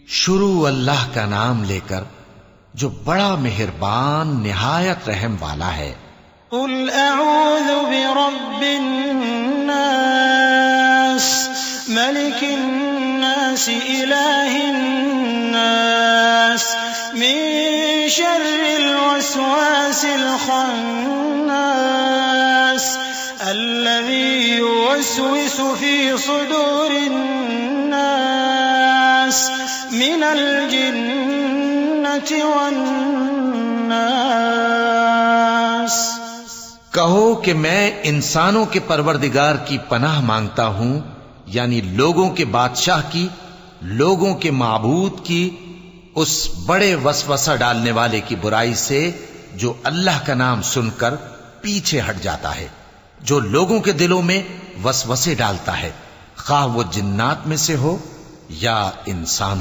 शुरू अल्लाह का नाम लेकर जो बड़ा मेहरबान निहायत रहम वाला है। कुल अऊज़ु बिरब्बिन नास मलिकिन नास इलाहिन नास मिन शर्रिल वस्वासिल खन्नास अल्लज़ी युवस्विसु फी सुदूरिन नास मिनल जिन्नति वन्नास। कहो कि मैं इंसानों के परवरदिगार की पनाह मांगता हूं, यानी लोगों के बादशाह की, लोगों के माबूद की, उस बड़े वसवसा डालने वाले की बुराई से जो अल्लाह का नाम सुनकर पीछे हट जाता है, जो लोगों के दिलों में वसवसे डालता है, खा वो जिन्नात में से हो या इंसानों